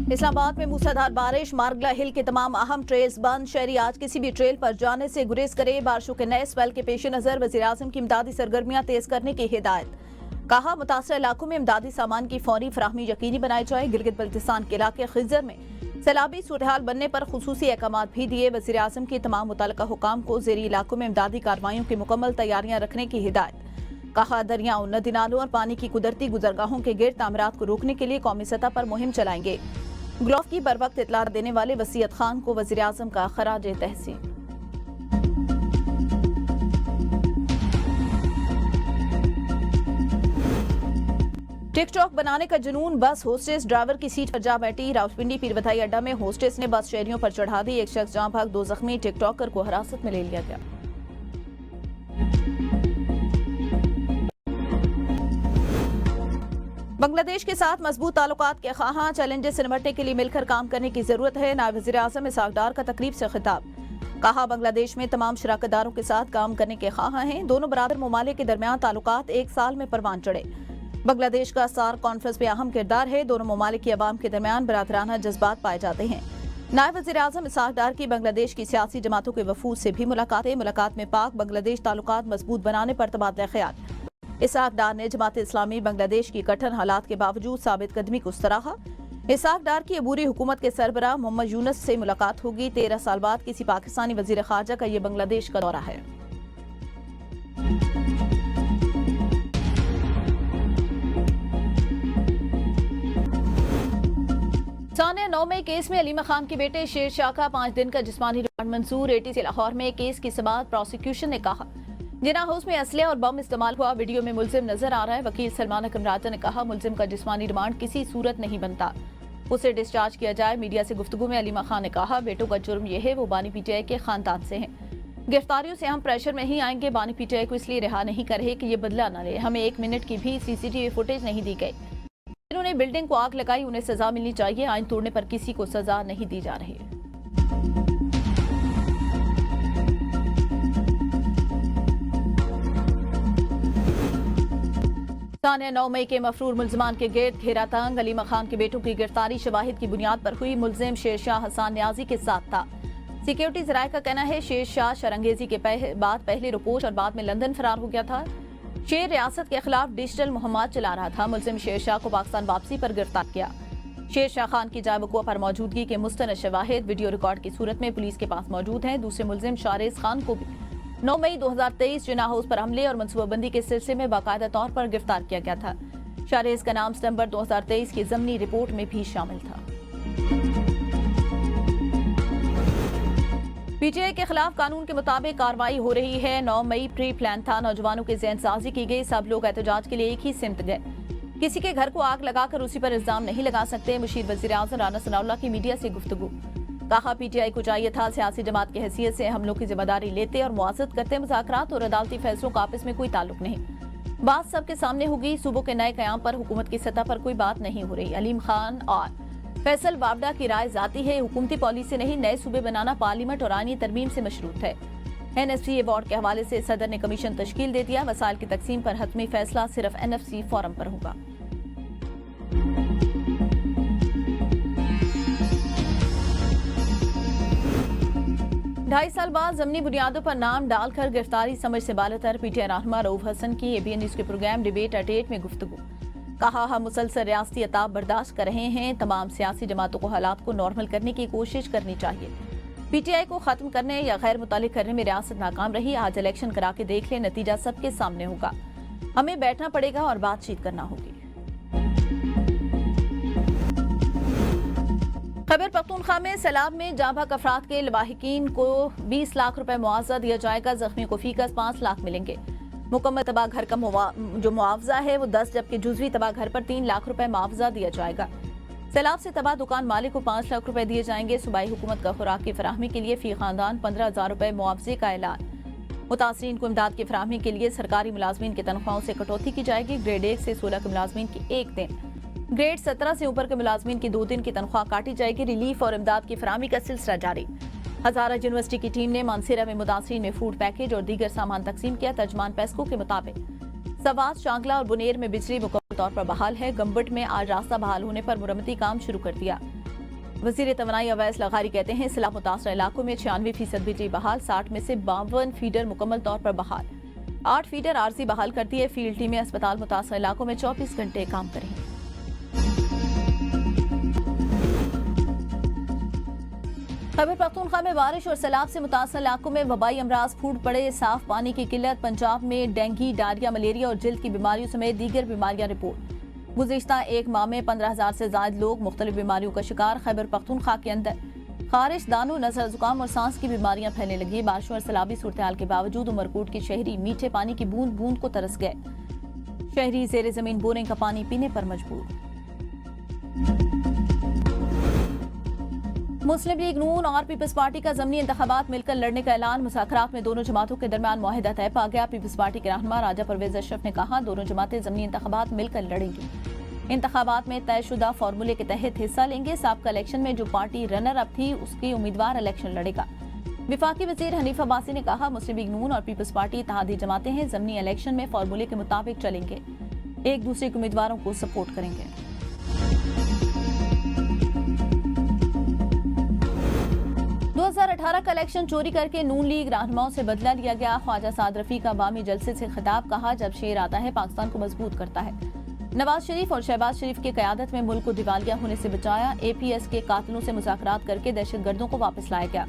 इस्लामाबाद में मूसलाधार बारिश, मारगला हिल के तमाम अहम ट्रेल्स बंद। शहरी आज किसी भी ट्रेल पर जाने से गुरेज करे। बारिशों के नए स्पेल के पेश नजर वज़ीर आज़म की इमदादी सरगर्मियां तेज करने की हिदायत। कहा, मुतासर इलाकों में इमदादी सामान की फौरी फराहमी यकीनी बनाई जाए। गिलगित बल्तिस्तान के इलाके खिजर में सैलाबी सूरहाल बनने पर खुसूसी अहकाम भी दिए। वज़ीर आज़म की तमाम मुतल्लिका हुकाम को ज़ेरी इलाकों में इमदादी कार्रवाइयों की मुकम्मल तैयारियां रखने की हिदायत। कहा, दरियाओं, नदी नालों और पानी की कुदरती गुजरगाहों के गिर्द तामीरात को रोकने के लिए कौमी सतह पर मुहिम चलाएंगे। ग्लोव की बर वक्त इतला देने वाले वसीयत खान को वज़ीर आज़म का खराज तहसीन। टिकटॉक बनाने का जुनून, बस होस्टेस ड्राइवर की सीट पर जा बैठी। रावलपिंडी पीरबथाई अड्डा में होस्टेस ने बस शहरियों पर चढ़ा दी। एक शख्स जहां भाग, 2 जख्मी। टिकटॉकर को हिरासत में ले लिया गया। बांग्लादेश के साथ मजबूत ताल्लुकात के ख्वाहां, चैलेंजेस से निपटने के लिए मिलकर काम करने की जरूरत है। नायब वज़ीर आज़म इसहाक डार का तकरीब से खिताब। कहा, बांग्लादेश में तमाम शराकतदारों के साथ काम करने के ख्वाहां हैं। दोनों बरादर ममालिक के दरमियान ताल्लुकात 1 साल में परवान चढ़े। बांग्लादेश का सार कॉन्फ्रेंस में अहम किरदार है। दोनों ममालिक की अवाम के दरमियान बरादराना जज्बात पाए जाते हैं। नायब वज़ीर आज़म इसहाक डार की बांग्लादेश की सियासी जमातों के वफूद से भी मुलाकात में पाक बांग्लादेश ताल्लुकात मजबूत बनाने पर तबादला ख्याल। इसहाक डार ने जमात इस्लामी बांग्लादेश की कठिन हालात के बावजूद साबित कदमी को सराहा। इसहाक डार की अबूरी हुकूमत के सरबराह मोहम्मद यूनुस से मुलाकात होगी। 13 साल बाद किसी पाकिस्तानी वजीर खारजा का ये बांग्लादेश का दौरा है। सानिया 9 मई केस में अलीमा खान के बेटे शेर शाह का 5 दिन का जिस्मानी रिमांड मंजूर। एटीसी लाहौर में केस की समाअत प्रोसिक्यूशन ने कहा, जिना हाउस में असले और बम इस्तेमाल हुआ, वीडियो में मुलजिम नजर आ रहा है। वकील सलमान अकरम राजा ने कहा, मुलजिम का जिस्मानी रिमांड किसी सूरत नहीं बनता, उसे डिस्चार्ज किया जाए। मीडिया से गुफ्तगू में अलीमा खान ने कहा, बेटों का जुर्म यह है वो बानी पीटीआई के खानदान से हैं। गिरफ्तारियों से हम प्रेशर में ही आएंगे। बानी पीटीआई को इसलिए रिहा नहीं कर रहे कि ये बदला न ले। हमें 1 मिनट की भी सीसीटीवी फुटेज नहीं दी गई। जिन्होंने बिल्डिंग को आग लगाई उन्हें सजा मिलनी चाहिए। आइन तोड़ने पर किसी को सजा नहीं दी जा रही। सानिया 9 मई के मफरूर मुल्जिमान के गिर्द घेरा तंग। अलीमा खान के बेटों की गिरफ्तारी शवाहिद की बुनियाद पर हुई। मुल्जिम शेर शाह हसन न्याजी के साथ था। सिक्योरिटी जराये का कहना है शेर शाह शरंगेजी के बाद पहले रुपोश और बाद में लंदन फरार हो गया था। शेर रियासत के खिलाफ डिजिटल मुहिम्मत चला रहा था। मुल्जिम शेर शाह को पाकिस्तान वापसी पर गिरफ्तार किया। शेर शाह खान की जायवकुआ पर मौजूदगी के मुस्तनद शवाहिद वीडियो रिकॉर्ड की सूरत में पुलिस के पास मौजूद हैं। दूसरे मुल्जिम शारेज खान को भी 9 मई 2023 जिना हाउस पर हमले और मनसूबाबंदी के सिलसिले में बाकायदा तौर पर गिरफ्तार किया गया था। शारेज का नाम सितंबर 2023 की ज़मनी रिपोर्ट में भी शामिल था। पीटीआई के खिलाफ कानून के मुताबिक कार्रवाई हो रही है। 9 मई प्री प्लान था। नौजवानों की ज़हनसाजी की गई। सब लोग एहतजाज के लिए एक ही सिमत गए। किसी के घर को आग लगाकर उसी पर इल्जाम नहीं लगा सकते। मुशीर वज़ीर आज़म राना सनाउल्लाह की मीडिया से गुफ्तगू। कहा, पीटीआई को चाहिए था सियासी जमात की हैसियत से हमलों की जिम्मेदारी लेते और मुआज़त करते। मुज़ाकरात और अदालती फैसलों का आपस में कोई ताल्लुक नहीं। बात सबके सामने होगी। सूबों के नए क़याम पर हुकूमत की सतह पर कोई बात नहीं हो रही। अलीम खान और फैसल वावडा की राय जाती है। हुकूमती पॉलिसी नहीं, नए सूबे बनाना पार्लियामेंट और आईनी तरमीम से मशरूत है। NFC अवार्ड के हवाले से सदर ने कमीशन तश्कील दे दिया। वसाइल की तकसीम पर हतमी फैसला सिर्फ NFC फोरम पर होगा। ढाई साल बाद जमनी बुनियादों पर नाम डालकर गिरफ्तारी समझ से बालतर। पीटीआई रहनुमा रऊफ हसन की ABN न्यूज़ के प्रोग्राम डिबेट एट 8 में गुफ्तगू। कहा, हम मुसलसल रियासती अताब बर्दाश्त कर रहे हैं। तमाम सियासी जमातों को हालात को नॉर्मल करने की कोशिश करनी चाहिए। पीटीआई को खत्म करने या गैर मुतालिक करने में रियासत नाकाम रही। आज इलेक्शन करा के देख ले, नतीजा सबके सामने होगा। हमें बैठना पड़ेगा और बातचीत करना होगी। खैबर पख्तूनख्वा में सैलाब में जाँ बहक अफराद के लवाहिकीन को 20 लाख रुपए मुआवजा दिया जाएगा। जख्मी को फीकस 5 लाख मिलेंगे। मुकम्मल तबाह घर का जो मुआवजा है वो 10, जबकि जुजवी तबाह घर पर 3 लाख रुपए मुआवजा दिया जाएगा। सैलाब से तबाह दुकान मालिक को 5 लाख रुपए दिए जाएंगे। सूबाई हुकूमत का खुराक की फराहमी के लिए फी खानदान 15,000 रुपए मुआवजे का ऐलान। मुतासरीन को इमदाद की फराहमी के लिए सरकारी मुलाजमीन की तनख्वाहों से कटौती की जाएगी। ग्रेड 1 से 16 के मुलाजमीन की 1 दिन, ग्रेड 17 से ऊपर के मुलाजमीन की 2 दिन की तनख्वाह काटी जाएगी। रिलीफ और इमदाद की फराहमी का सिलसिला जारी। हजारा यूनिवर्सिटी की टीम ने मानसेरा में मुतासरीन में फूड पैकेज और दीगर सामान तकसीम किया। तर्जमान पेस्को के मुताबिक सवात, शांगला और बुनेर में बिजली मुकम्मल तौर पर बहाल है। गम्बट में आज रास्ता बहाल होने पर मुरम्मती काम शुरू कर दिया। वजीर तवानाई अवैस लगारी कहते हैं सैलाब मुतासर इलाकों में 96% बिजली बहाल, 60 में से 52 फीडर मुकम्मल तौर पर बहाल, 8 फीडर आरजी बहाल करती है। फील्ड टीमें अस्पताल मुतासर इलाकों में 24 घंटे काम करेंगी। खैबर पख्तूनख्वा में बारिश और सैलाब से मुतासर इलाकों में वबाई अमराज फूट पड़े, साफ पानी की किल्लत। पंजाब में डेंगू, डायरिया, मलेरिया और जिल्द की बीमारियों समेत दीगर बीमारियां रिपोर्ट। गुज़िश्ता एक माह में 15,000 से ज्यादा लोग मुख्तलिफ बीमारियों का शिकार। खैबर पख्तूनख्वा के अंदर खारिश, दानों, नजर, जुकाम और सांस की बीमारियां फैलने लगी। बारिशों और सैलाबी सूरत के बावजूद उमरकोट के शहरी मीठे पानी की बूंद बूंद को तरस गए। शहरी जेर जमीन बोरिंग का पानी पीने पर मजबूर। मुस्लिम लीग नून और पीपल्स पार्टी का ज़मीनी इंतखाबात मिलकर लड़ने का ऐलान। मुज़ाकरात में दोनों जमातों के दरमियान मुआहिदा तय पा गया। पीपल्स पार्टी के रहनुमा राजा परवेज अशरफ ने कहा, दोनों जमातें ज़मीनी इंतखाबात मिलकर लड़ेंगी। इंतखाबात में तयशुदा फार्मूले के तहत हिस्सा लेंगे। साबका इलेक्शन में जो पार्टी रनर अप थी उसकी उम्मीदवार इलेक्शन लड़ेगा। विफाकी वजीर हनीफ अब्बासी ने कहा, मुस्लिम लीग नून और पीपल्स पार्टी इत्तेहादी जमातें हैं, ज़मीनी इलेक्शन में फार्मूले के मुताबिक चलेंगे, एक दूसरे के उम्मीदवारों को सपोर्ट करेंगे। 2018 का इलेक्शन चोरी करके नून लीग रहनुमाओं से बदला लिया गया। ख्वाजा साद रफी का बामी जलसे से खिताब, कहा, जब शेर आता है पाकिस्तान को मजबूत करता है। नवाज शरीफ और शहबाज शरीफ की क़यादत में मुल्क को दिवालिया होने से बचाया। APS के कातिलों से मुज़ाकरात करके दहशतगर्दों को वापस लाया गया।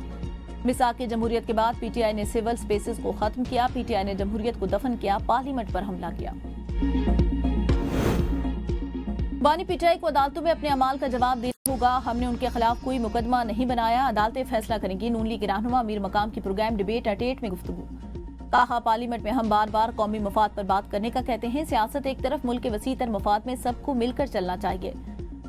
मिसाक की जमहूरियत के बाद PTI ने सिविल स्पेसेस को खत्म किया। PTI ने जमहूरियत को दफन किया, पार्लियामेंट पर हमला किया। बानी PTI को अदालतों में अपने अमाल का जवाब देना होगा। हमने उनके खिलाफ कोई मुकदमा नहीं बनाया, अदालतें फैसला करेंगी। नून लीग के रहनुमा अमीर मकाम की प्रोग्राम डिबेट एट 8 में गुफ्तगू। कहा, पार्लियामेंट में हम बार बार कौमी मफाद पर बात करने का कहते हैं। सियासत एक तरफ, मुल्क के वसी तर मफाद में सबको मिलकर चलना चाहिए।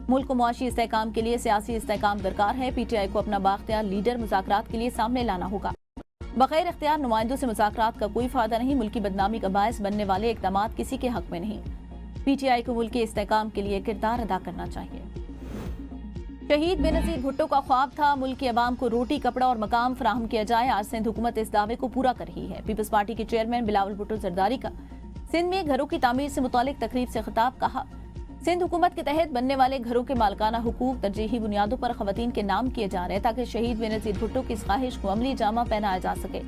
मुल्क को मुआशी इस्तेहकाम के लिए सियासी इस्तेहकाम दरकार है। PTI को अपना बाख्तियार लीडर मुज़ाकरात के लिए सामने लाना होगा। बगैर इख्तियार नुमाइंदों से मुज़ाकरात का कोई फायदा नहीं। मुल्क की बदनामी का बायस बनने वाले इक़दामात किसी के हक में नहीं। PTI को मुल्क के इस्तेहकाम के लिए किरदार अदा करना चाहिए। शहीद बेनज़ीर भुट्टो का ख्वाब था मुल्क की अवाम को रोटी, कपड़ा और मकाम फराहम किया जाए। आज सिंध हुकूमत इस दावे को पूरा कर रही है। पीपल्स पार्टी के चेयरमैन बिलावल भुट्टो जरदारी का सिंध में घरों की तामीर से मुतालिक तकरीब से खिताब, कहा, सिंध हुकूमत के तहत बनने वाले घरों के मालकाना हुकूक तरजीही बुनियादों पर खवातीन के नाम किए जा रहे हैं ताकि शहीद बेनज़ीर भुट्टो की इस ख्वाहिश को अमली जामा पहनाया जा सके,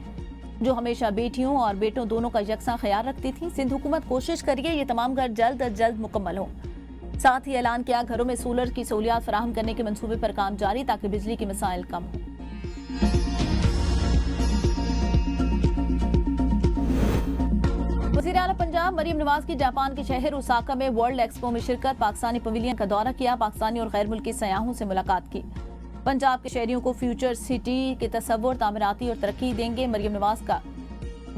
जो हमेशा बेटियों और बेटों दोनों का यकसा ख्याल रखती थी। सिंध हुकूमत कोशिश करिए ये तमाम घर जल्द अज जल्द मुकम्मल हों। साथ ही ऐलान किया, घरों में सोलर की सहूलियात फराहम करने के मंसूबे पर काम जारी ताकि बिजली के मसाइल कम हों। वज़ीर आला पंजाब मरियम नवाज की जापान के शहर ओसाका में वर्ल्ड एक्सपो में शिरकत, पाकिस्तानी पवेलियन का दौरा किया, पाकिस्तानी और गैर मुल्की सयाहों से मुलाकात की। पंजाब के शहरियों को फ्यूचर सिटी के तस्वुर, तामीराती और तरक्की देंगे। मरियम नवाज का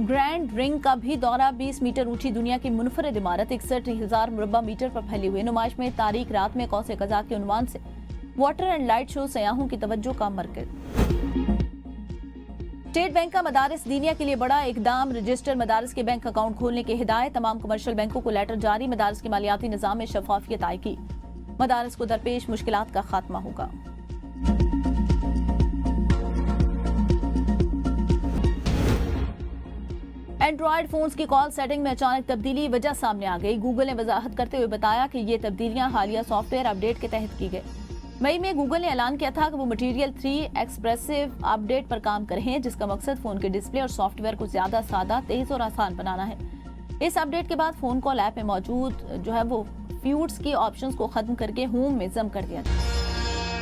ग्रैंड रिंग का भी दौरा, 20 मीटर ऊंची दुनिया की मुनफरद इमारत 61,000 मुरब्बा मीटर पर फैली हुई नुमाइश में तारीख रात में कौसे कज़ा के उन्वान से वाटर एंड लाइट शो सयाहों की तवज्जो का मरकज। स्टेट बैंक का मदारिस दीनिया के लिए बड़ा इकदाम, रजिस्टर मदारिस के बैंक अकाउंट खोलने की हिदायत, तमाम कमर्शियल बैंकों को लेटर जारी। मदारिस के मालियाती निज़ाम में शफाफियत आएगी, मदारिस को दरपेश मुश्किलात का खात्मा होगा। एंड्रॉयड फोन्स की कॉल सेटिंग में अचानक तब्दीली, वजह सामने आ गई। गूगल ने वजाहत करते हुए बताया कि ये तब्दीलियां हालिया सॉफ्टवेयर अपडेट के तहत की गई। मई में गूगल ने ऐलान किया था कि वो मटीरियल 3 एक्सप्रेसिव अपडेट पर काम कर रहे हैं, जिसका मकसद फोन के डिस्प्ले और सॉफ्टवेयर को ज्यादा सादा, तेज और आसान बनाना है। इस अपडेट के बाद फोन कॉल ऐप में मौजूद वो फ्यूड्स की ऑप्शंस को खत्म करके होम में जम कर दिया गया।